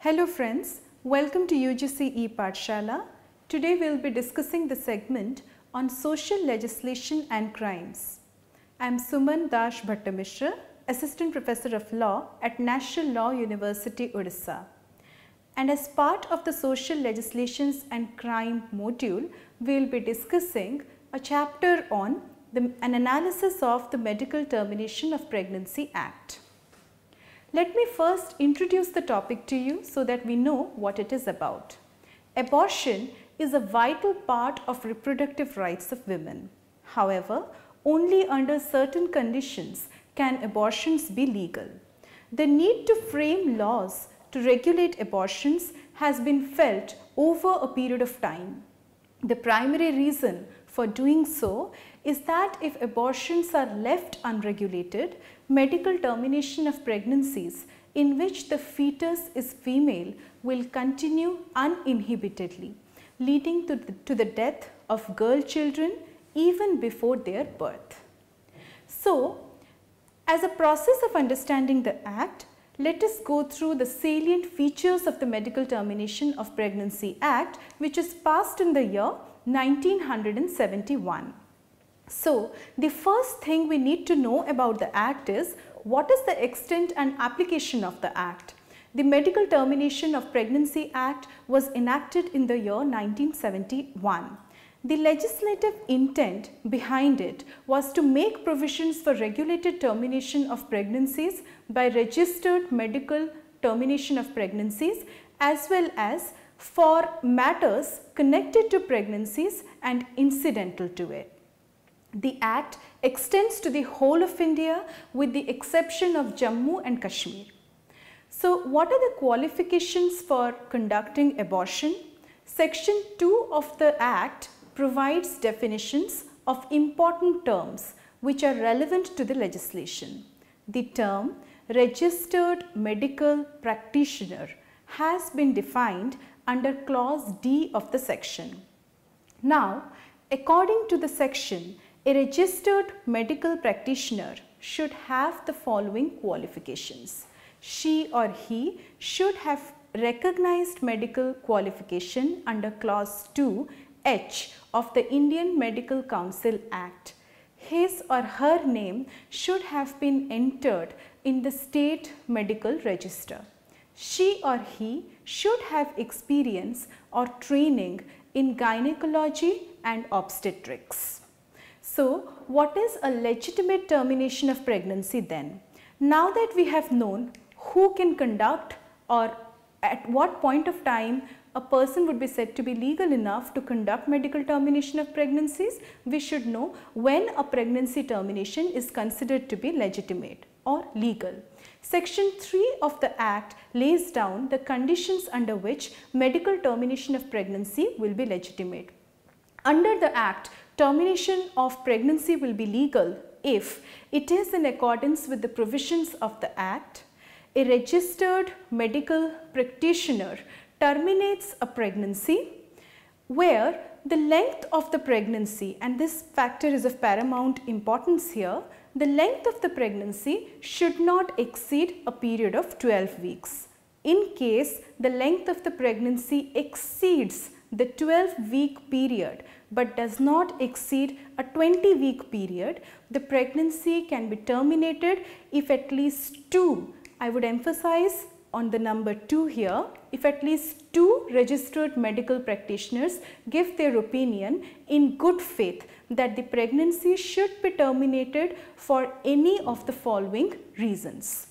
Hello friends, welcome to UGC ePathshala. Today we will be discussing the segment on social legislation and crimes. I am Suman Dash Bhattamishra, Assistant Professor of Law at National Law University, Odisha. And as part of the social legislations and crime module, we will be discussing a chapter on an analysis of the Medical Termination of Pregnancy Act. Let me first introduce the topic to you so that we know what it is about. Abortion is a vital part of reproductive rights of women. However, only under certain conditions can abortions be legal. The need to frame laws to regulate abortions has been felt over a period of time. The primary reason for doing so is that if abortions are left unregulated, medical termination of pregnancies in which the fetus is female will continue uninhibitedly, leading to the death of girl children even before their birth. So, as a process of understanding the Act, let us go through the salient features of the Medical Termination of Pregnancy Act, which is passed in the year 1971. So, the first thing we need to know about the Act is what is the extent and application of the Act. The Medical Termination of Pregnancy Act was enacted in the year 1971. The legislative intent behind it was to make provisions for regulated termination of pregnancies by registered medical termination of pregnancies as well as for matters connected to pregnancies and incidental to it. The Act extends to the whole of India with the exception of Jammu and Kashmir. So, what are the qualifications for conducting abortion? Section 2 of the Act provides definitions of important terms which are relevant to the legislation. The term registered medical practitioner has been defined under clause D of the section. Now, according to the section, a registered medical practitioner should have the following qualifications. She or he should have recognized medical qualification under clause 2H of the Indian Medical Council Act. His or her name should have been entered in the state medical register. She or he should have experience or training in gynecology and obstetrics. So, what is a legitimate termination of pregnancy then? Now that we have known who can conduct or at what point of time a person would be said to be legal enough to conduct medical termination of pregnancies, we should know when a pregnancy termination is considered to be legitimate or legal. Section 3 of the Act lays down the conditions under which medical termination of pregnancy will be legitimate. Under the Act, termination of pregnancy will be legal if it is in accordance with the provisions of the Act, a registered medical practitioner terminates a pregnancy where the length of the pregnancy, and this factor is of paramount importance here, the length of the pregnancy should not exceed a period of 12 weeks. In case the length of the pregnancy exceeds the 12-week period but does not exceed a 20-week period, the pregnancy can be terminated if at least two, I would emphasize on the number 2 here, if at least 2 registered medical practitioners give their opinion in good faith that the pregnancy should be terminated for any of the following reasons.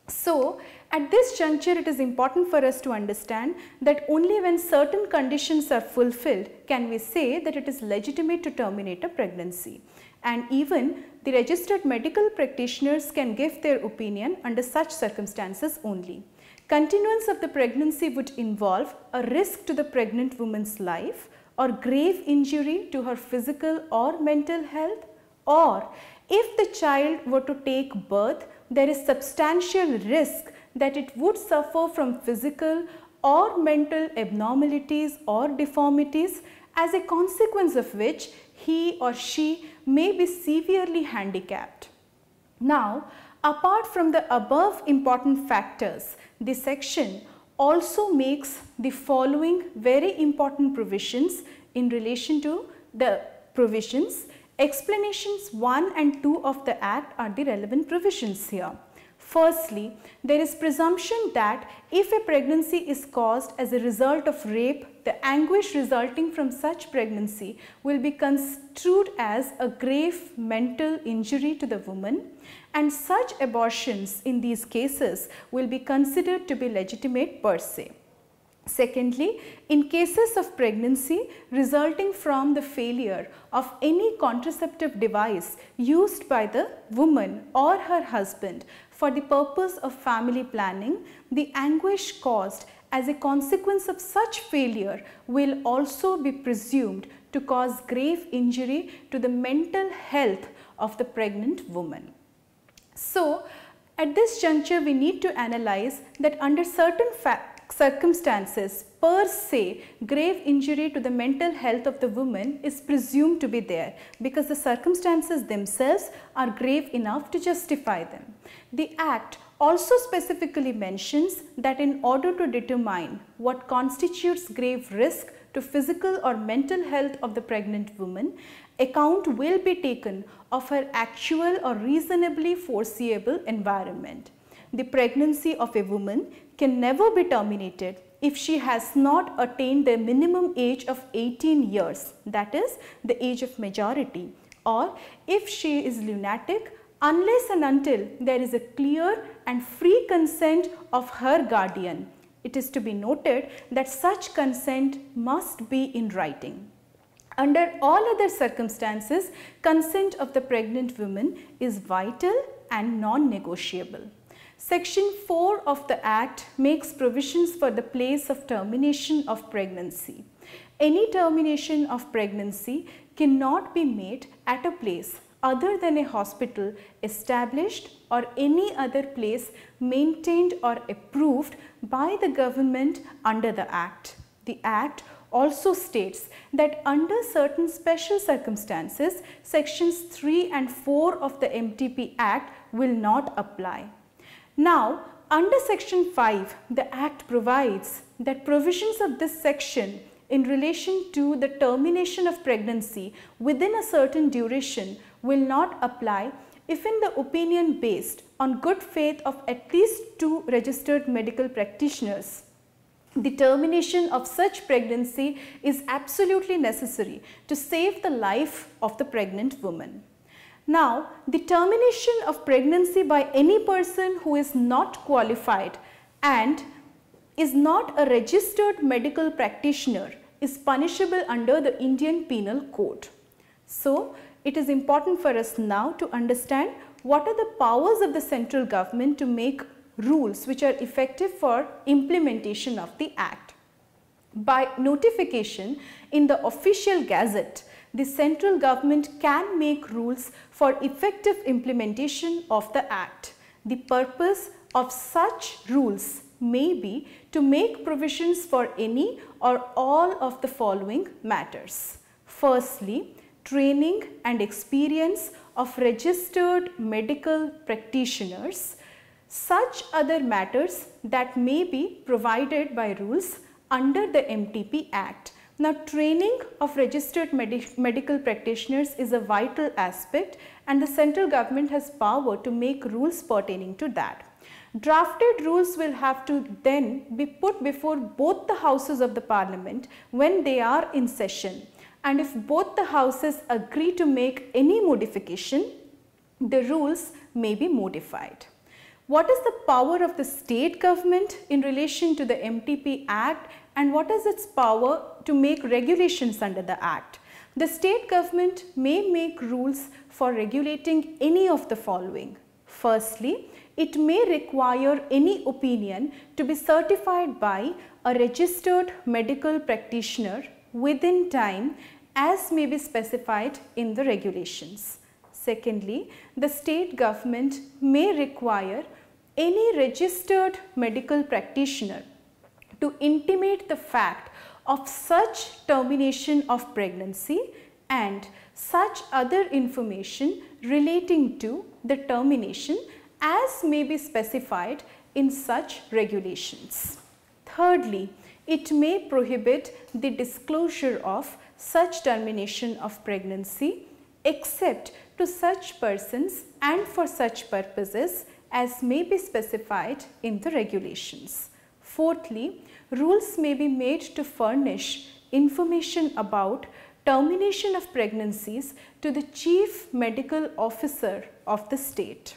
So, at this juncture it is important for us to understand that only when certain conditions are fulfilled can we say that it is legitimate to terminate a pregnancy, and even the registered medical practitioners can give their opinion under such circumstances only. Continuance of the pregnancy would involve a risk to the pregnant woman's life or grave injury to her physical or mental health, or if the child were to take birth, there is substantial risk that it would suffer from physical or mental abnormalities or deformities, as a consequence of which he or she may be severely handicapped. Now, apart from the above important factors, the section also makes the following very important provisions in relation to the provisions. Explanations 1 and 2 of the Act are the relevant provisions here. Firstly, there is presumption that if a pregnancy is caused as a result of rape, the anguish resulting from such pregnancy will be construed as a grave mental injury to the woman, and such abortions in these cases will be considered to be legitimate per se. Secondly, in cases of pregnancy resulting from the failure of any contraceptive device used by the woman or her husband for the purpose of family planning, the anguish caused as a consequence of such failure will also be presumed to cause grave injury to the mental health of the pregnant woman. So, at this juncture we need to analyze that under certain circumstances per se grave injury to the mental health of the woman is presumed to be there because the circumstances themselves are grave enough to justify them. The Act also specifically mentions that in order to determine what constitutes grave risk to physical or mental health of the pregnant woman, account will be taken of her actual or reasonably foreseeable environment. The pregnancy of a woman can never be terminated if she has not attained the minimum age of 18 years, that is the age of majority, or if she is lunatic, unless and until there is a clear and free consent of her guardian. It is to be noted that such consent must be in writing. Under all other circumstances, consent of the pregnant woman is vital and non-negotiable. Section 4 of the Act makes provisions for the place of termination of pregnancy. Any termination of pregnancy cannot be made at a place other than a hospital established or any other place maintained or approved by the government under the Act. The Act also states that under certain special circumstances, sections 3 and 4 of the MTP Act will not apply. Now, under section 5, the Act provides that provisions of this section in relation to the termination of pregnancy within a certain duration will not apply if in the opinion based on good faith of at least 2 registered medical practitioners, the termination of such pregnancy is absolutely necessary to save the life of the pregnant woman. Now, the termination of pregnancy by any person who is not qualified and is not a registered medical practitioner is punishable under the Indian Penal Code. So, it is important for us now to understand what are the powers of the central government to make rules which are effective for implementation of the Act. By notification in the official gazette, the central government can make rules for effective implementation of the Act. The purpose of such rules may be to make provisions for any or all of the following matters. Firstly, training and experience of registered medical practitioners. Such other matters that may be provided by rules under the MTP Act. Now, training of registered medical practitioners is a vital aspect and the central government has power to make rules pertaining to that. Drafted rules will have to then be put before both the houses of the parliament when they are in session, and if both the houses agree to make any modification, the rules may be modified. What is the power of the state government in relation to the MTP Act and what is its power to make regulations under the Act? The state government may make rules for regulating any of the following. Firstly, it may require any opinion to be certified by a registered medical practitioner within time as may be specified in the regulations. Secondly, the state government may require any registered medical practitioner to intimate the fact of such termination of pregnancy and such other information relating to the termination as may be specified in such regulations. Thirdly, it may prohibit the disclosure of such termination of pregnancy except to such persons and for such purposes as may be specified in the regulations. Fourthly, rules may be made to furnish information about termination of pregnancies to the Chief Medical Officer of the state.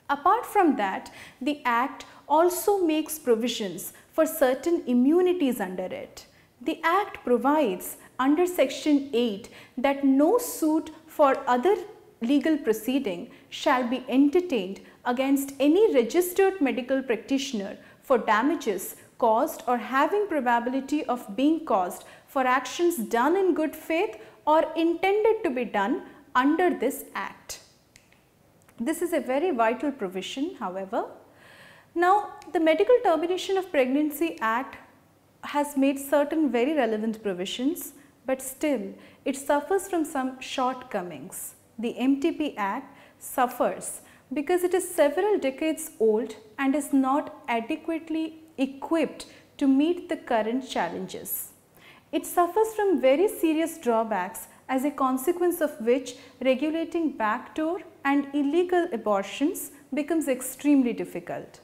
Apart from that, the Act also makes provisions for certain immunities under it. The Act provides under Section 8 that no suit for other legal proceeding shall be entertained against any registered medical practitioner for damages caused or having probability of being caused for actions done in good faith or intended to be done under this Act. This is a very vital provision, however. Now, the Medical Termination of Pregnancy Act has made certain very relevant provisions, but still it suffers from some shortcomings. The MTP Act suffers because it is several decades old and is not adequately equipped to meet the current challenges. It suffers from very serious drawbacks, as a consequence of which regulating backdoor and illegal abortions becomes extremely difficult.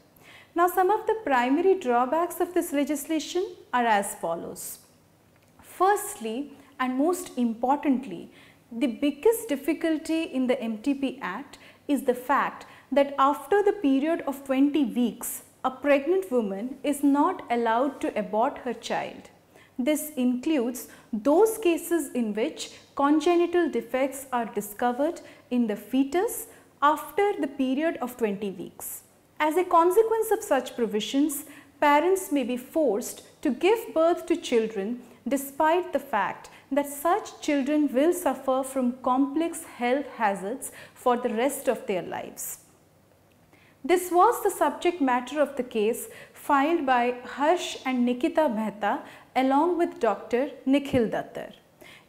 Now, some of the primary drawbacks of this legislation are as follows. Firstly, and most importantly, the biggest difficulty in the MTP Act is the fact that after the period of 20 weeks, a pregnant woman is not allowed to abort her child. This includes those cases in which congenital defects are discovered in the fetus after the period of 20 weeks. As a consequence of such provisions, parents may be forced to give birth to children despite the fact that such children will suffer from complex health hazards for the rest of their lives. This was the subject matter of the case filed by Harsh and Nikita Mehta along with Dr. Nikhil Dattar.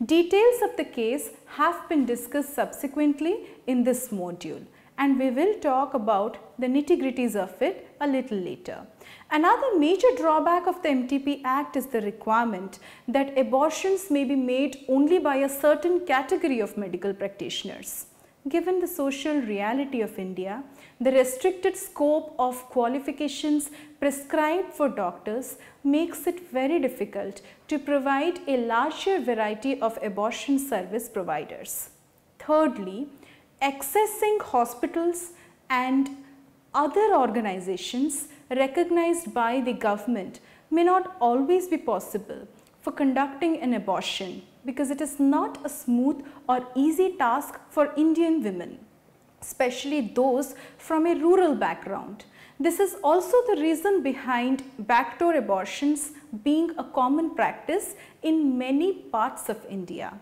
Details of the case have been discussed subsequently in this module, and we will talk about the nitty-gritties of it a little later. Another major drawback of the MTP Act is the requirement that abortions may be made only by a certain category of medical practitioners. Given the social reality of India, the restricted scope of qualifications prescribed for doctors makes it very difficult to provide a larger variety of abortion service providers. Thirdly, accessing hospitals and other organizations recognized by the government may not always be possible for conducting an abortion, because it is not a smooth or easy task for Indian women, especially those from a rural background. This is also the reason behind backdoor abortions being a common practice in many parts of India.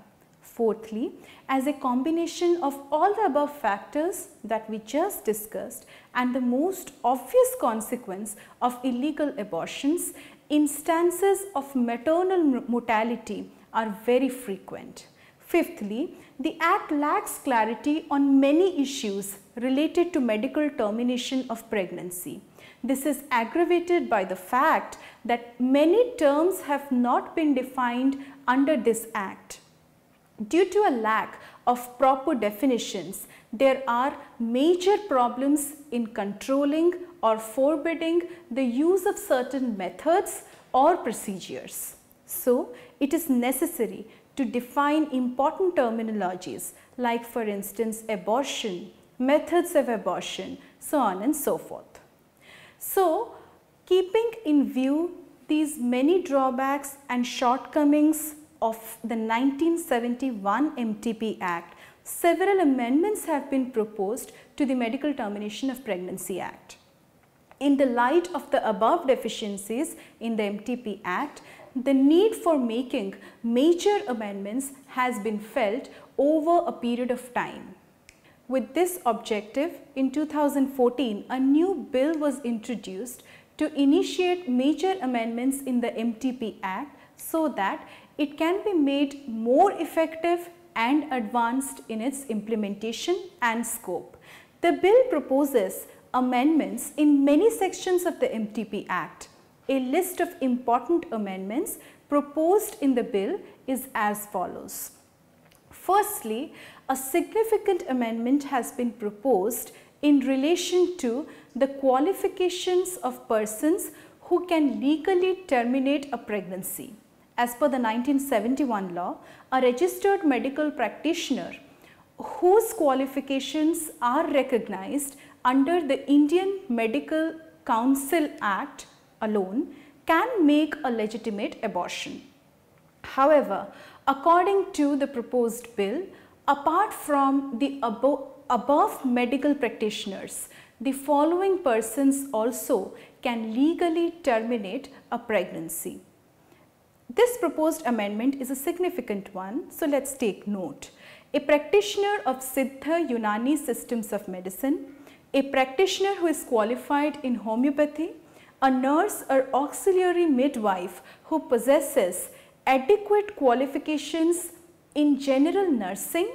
Fourthly, as a combination of all the above factors that we just discussed and the most obvious consequence of illegal abortions, instances of maternal mortality are very frequent. Fifthly, the Act lacks clarity on many issues related to medical termination of pregnancy. This is aggravated by the fact that many terms have not been defined under this Act. Due to a lack of proper definitions, there are major problems in controlling or forbidding the use of certain methods or procedures. So, it is necessary to define important terminologies like, for instance, abortion, methods of abortion, so on and so forth. So, keeping in view these many drawbacks and shortcomings of the 1971 MTP Act, several amendments have been proposed to the Medical Termination of Pregnancy Act. In the light of the above deficiencies in the MTP Act, the need for making major amendments has been felt over a period of time. With this objective, in 2014, a new bill was introduced to initiate major amendments in the MTP Act so that it can be made more effective and advanced in its implementation and scope. The bill proposes amendments in many sections of the MTP Act. a list of important amendments proposed in the bill is as follows. Firstly, a significant amendment has been proposed in relation to the qualifications of persons who can legally terminate a pregnancy. As per the 1971 law, a registered medical practitioner whose qualifications are recognized under the Indian Medical Council Act alone can make a legitimate abortion. However, according to the proposed bill, apart from the above medical practitioners, the following persons also can legally terminate a pregnancy. This proposed amendment is a significant one, so let's take note. A practitioner of Siddha Unani systems of medicine, a practitioner who is qualified in homeopathy, a nurse or auxiliary midwife who possesses adequate qualifications in general nursing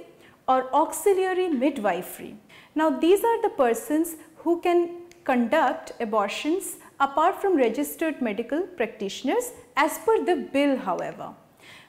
or auxiliary midwifery. Now, these are the persons who can conduct abortions apart from registered medical practitioners as per the bill, however.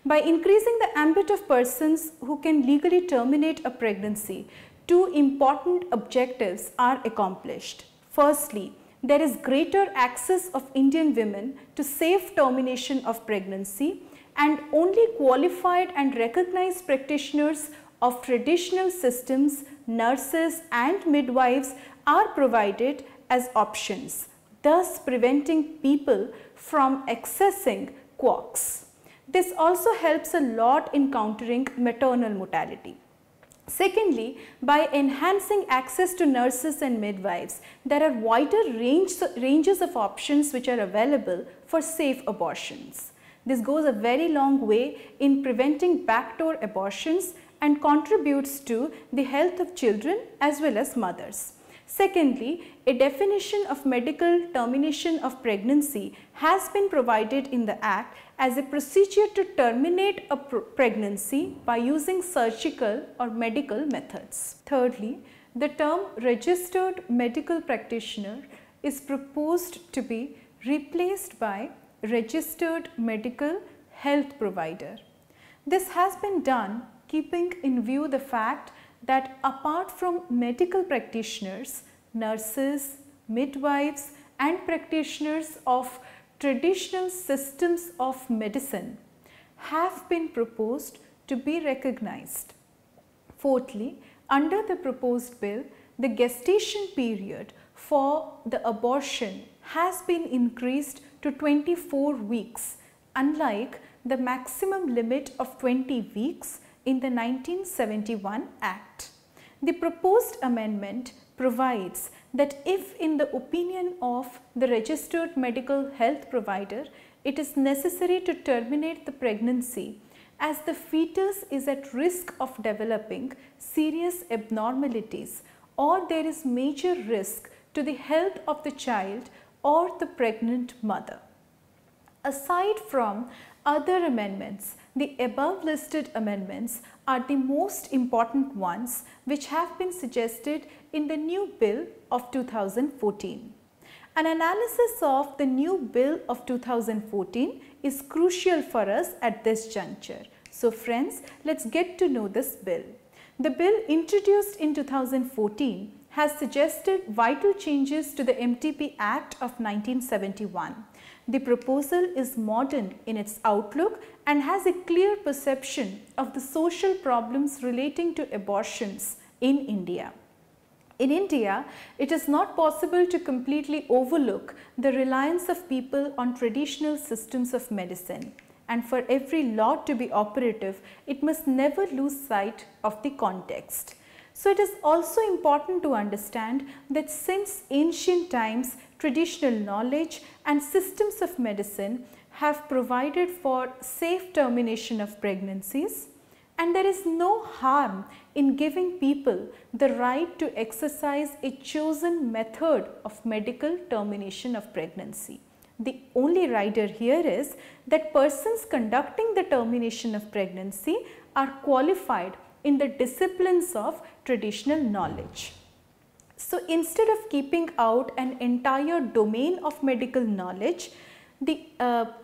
By increasing the ambit of persons who can legally terminate a pregnancy, two important objectives are accomplished. Firstly, there is greater access of Indian women to safe termination of pregnancy, and only qualified and recognized practitioners of traditional systems, nurses and midwives are provided as options, thus preventing people from accessing quacks. This also helps a lot in countering maternal mortality. Secondly, by enhancing access to nurses and midwives, there are wider ranges of options which are available for safe abortions. This goes a very long way in preventing backdoor abortions and contributes to the health of children as well as mothers. Secondly, a definition of medical termination of pregnancy has been provided in the Act as a procedure to terminate a pregnancy by using surgical or medical methods. Thirdly, the term registered medical practitioner is proposed to be replaced by registered medical health provider. This has been done keeping in view the fact that apart from medical practitioners, nurses, midwives and practitioners of traditional systems of medicine have been proposed to be recognized. Fourthly, under the proposed bill, the gestation period for the abortion has been increased to 24 weeks, unlike the maximum limit of 20 weeks in the 1971 Act. The proposed amendment provides that if in the opinion of the registered medical health provider, it is necessary to terminate the pregnancy as the fetus is at risk of developing serious abnormalities or there is major risk to the health of the child or the pregnant mother. Aside from other amendments, the above listed amendments are the most important ones which have been suggested in the new bill of 2014. An analysis of the new bill of 2014 is crucial for us at this juncture. So friends, let's get to know this bill. The bill introduced in 2014 has suggested vital changes to the MTP Act of 1971. The proposal is modern in its outlook and has a clear perception of the social problems relating to abortions in India. In India, it is not possible to completely overlook the reliance of people on traditional systems of medicine, and for every law to be operative, it must never lose sight of the context. So it is also important to understand that since ancient times, traditional knowledge and systems of medicine have provided for safe termination of pregnancies, and there is no harm in giving people the right to exercise a chosen method of medical termination of pregnancy. The only rider here is that persons conducting the termination of pregnancy are qualified in the disciplines of traditional knowledge. So instead of keeping out an entire domain of medical knowledge, The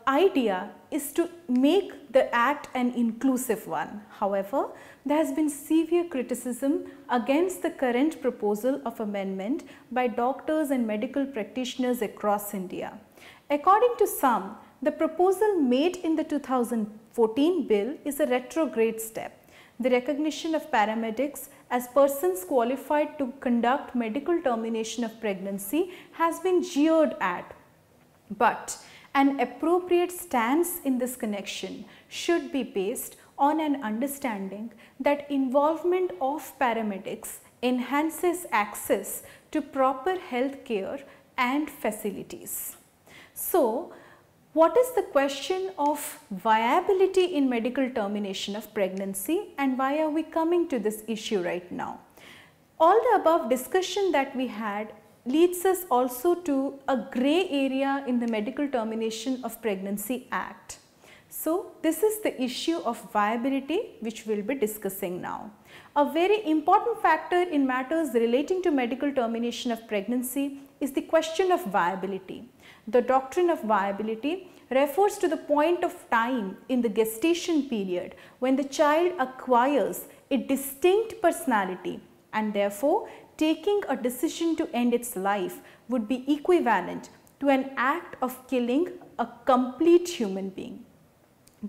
idea is to make the act an inclusive one. However, there has been severe criticism against the current proposal of amendment by doctors and medical practitioners across India. According to some, the proposal made in the 2014 bill is a retrograde step. The recognition of paramedics as persons qualified to conduct medical termination of pregnancy has been jeered at. But an appropriate stance in this connection should be based on an understanding that involvement of paramedics enhances access to proper health care and facilities. So, what is the question of viability in medical termination of pregnancy, and why are we coming to this issue right now? All the above discussion that we had leads us also to a grey area in the Medical Termination of Pregnancy Act. So, this is the issue of viability which we will be discussing now. A very important factor in matters relating to medical termination of pregnancy is the question of viability. The doctrine of viability refers to the point of time in the gestation period when the child acquires a distinct personality, and therefore taking a decision to end its life would be equivalent to an act of killing a complete human being.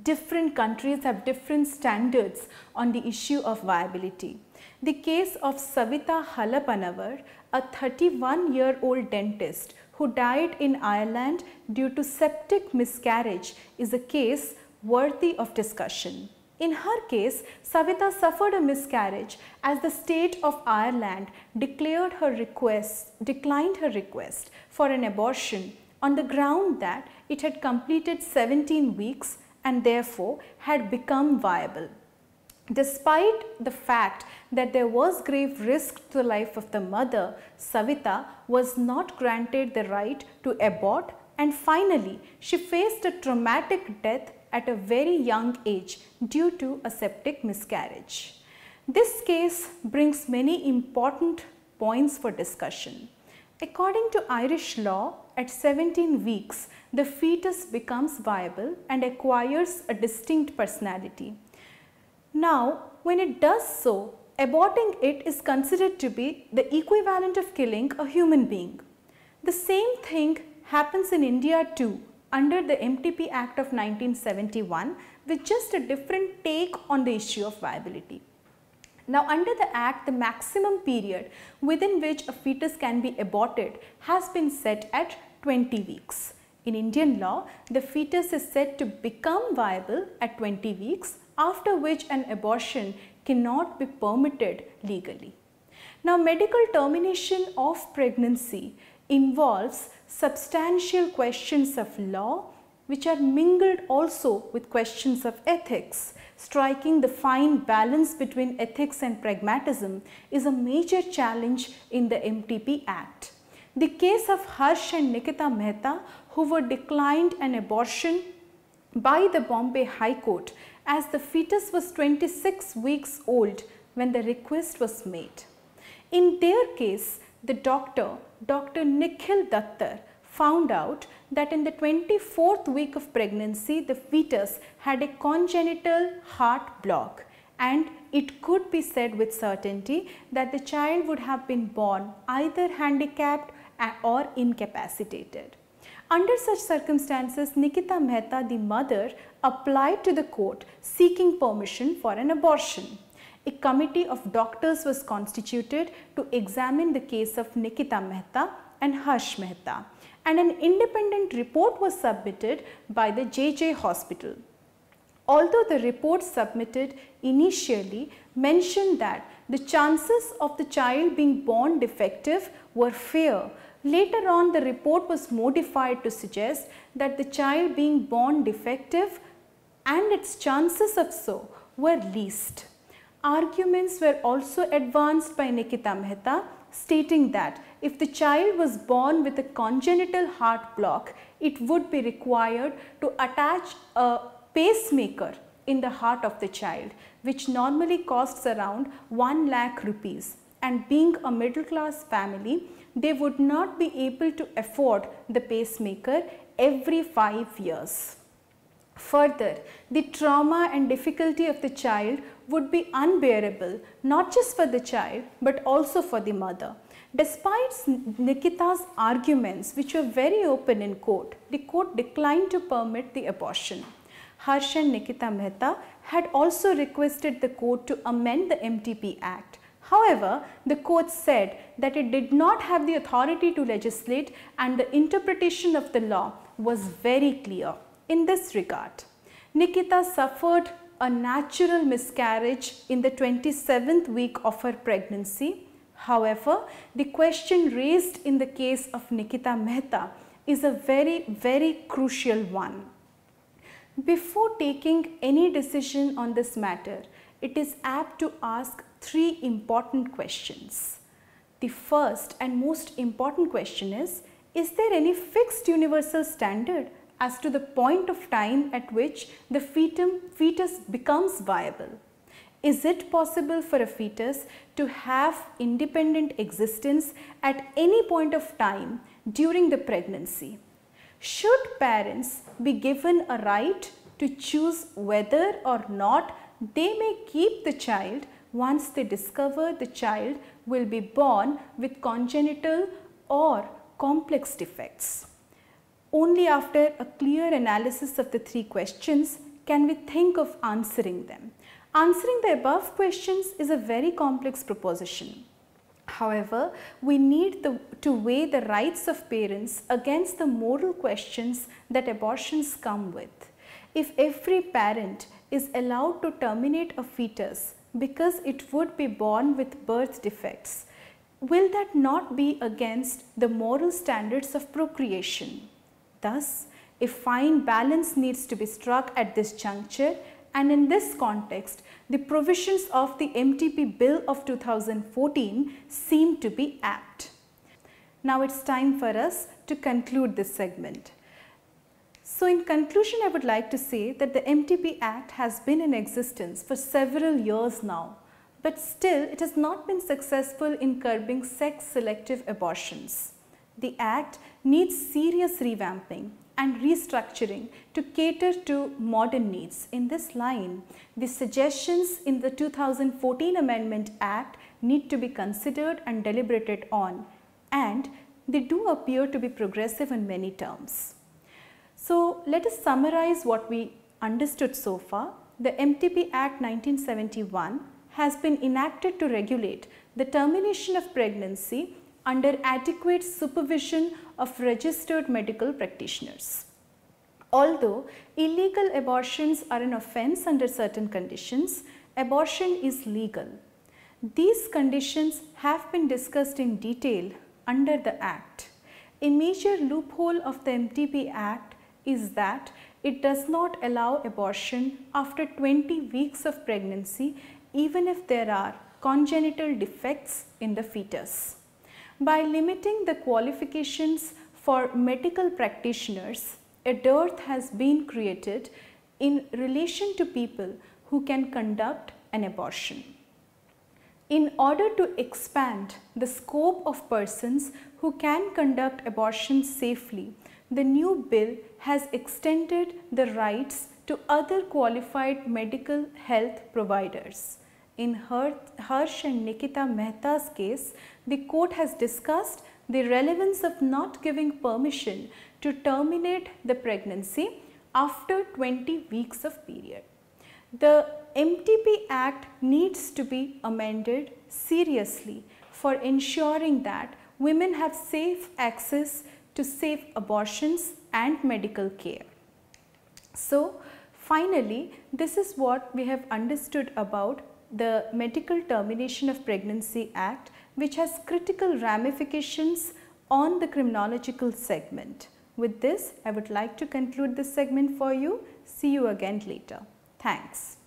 Different countries have different standards on the issue of viability. The case of Savita Halappanavar, a 31-year-old dentist who died in Ireland due to septic miscarriage, is a case worthy of discussion. In her case, Savita suffered a miscarriage as the state of Ireland declined her request for an abortion on the ground that it had completed 17 weeks and therefore had become viable. Despite the fact that there was grave risk to the life of the mother, Savita was not granted the right to abort, and finally she faced a traumatic death at a very young age due to a septic miscarriage. This case brings many important points for discussion. According to Irish law, at 17 weeks, the fetus becomes viable and acquires a distinct personality. Now, when it does so, aborting it is considered to be the equivalent of killing a human being. The same thing happens in India too, under the MTP Act of 1971, with just a different take on the issue of viability. Now, under the Act, the maximum period within which a fetus can be aborted has been set at 20 weeks. In Indian law, the fetus is said to become viable at 20 weeks, after which an abortion cannot be permitted legally. Now, medical termination of pregnancy involves substantial questions of law which are mingled also with questions of ethics. Striking the fine balance between ethics and pragmatism is a major challenge in the MTP Act. The case of Harsh and Nikita Mehta, who were declined an abortion by the Bombay High Court as the fetus was 26 weeks old when the request was made. In their case, the Dr. Nikhil Dattar found out that in the 24th week of pregnancy, the fetus had a congenital heart block, and it could be said with certainty that the child would have been born either handicapped or incapacitated. Under such circumstances, Nikita Mehta, the mother, applied to the court seeking permission for an abortion. A committee of doctors was constituted to examine the case of Nikita Mehta and Harsh Mehta, and an independent report was submitted by the JJ Hospital. Although the report submitted initially mentioned that the chances of the child being born defective were fair, later on the report was modified to suggest that the child being born defective and its chances of so were least. Arguments were also advanced by Nikita Mehta, stating that if the child was born with a congenital heart block, it would be required to attach a pacemaker in the heart of the child, which normally costs around 1 lakh rupees. And being a middle class family, they would not be able to afford the pacemaker every 5 years. Further, the trauma and difficulty of the child would be unbearable, not just for the child but also for the mother. Despite Nikita's arguments, which were very open in court, the court declined to permit the abortion. Harsh and Nikita Mehta had also requested the court to amend the MTP Act. However, the court said that it did not have the authority to legislate and the interpretation of the law was very clear in this regard. Nikita suffered a natural miscarriage in the 27th week of her pregnancy. However, the question raised in the case of Nikita Mehta is a very crucial one. Before taking any decision on this matter, it is apt to ask 3 important questions. The first and most important question is there any fixed universal standard as to the point of time at which the fetus becomes viable? Is it possible for a fetus to have independent existence at any point of time during the pregnancy? Should parents be given a right to choose whether or not they may keep the child once they discover the child will be born with congenital or complex defects? Only after a clear analysis of the 3 questions can we think of answering them. Answering the above questions is a very complex proposition. However, we need to weigh the rights of parents against the moral questions that abortions come with. If every parent is allowed to terminate a fetus because it would be born with birth defects, will that not be against the moral standards of procreation? Thus, a fine balance needs to be struck at this juncture, and in this context, the provisions of the MTP Bill of 2014 seem to be apt. Now it's time for us to conclude this segment. So in conclusion, I would like to say that the MTP Act has been in existence for several years now, but still it has not been successful in curbing sex-selective abortions. The Act needs serious revamping and restructuring to cater to modern needs. In this line, the suggestions in the 2014 Amendment Act need to be considered and deliberated on, and they do appear to be progressive in many terms. So let us summarize what we understood so far. The MTP Act 1971 has been enacted to regulate the termination of pregnancy under adequate supervision of registered medical practitioners. Although illegal abortions are an offence under certain conditions, abortion is legal. These conditions have been discussed in detail under the Act. A major loophole of the MTP Act is that it does not allow abortion after 20 weeks of pregnancy, even if there are congenital defects in the fetus. By limiting the qualifications for medical practitioners, a dearth has been created in relation to people who can conduct an abortion. In order to expand the scope of persons who can conduct abortions safely, the new bill has extended the rights to other qualified medical health providers. In Harsh and Nikita Mehta's case, the court has discussed the relevance of not giving permission to terminate the pregnancy after 20 weeks of period. The MTP Act needs to be amended seriously for ensuring that women have safe access to safe abortions and medical care. So finally, this is what we have understood about the Medical Termination of Pregnancy Act, which has critical ramifications on the criminological segment. With this, I would like to conclude this segment for you. See you again later. Thanks.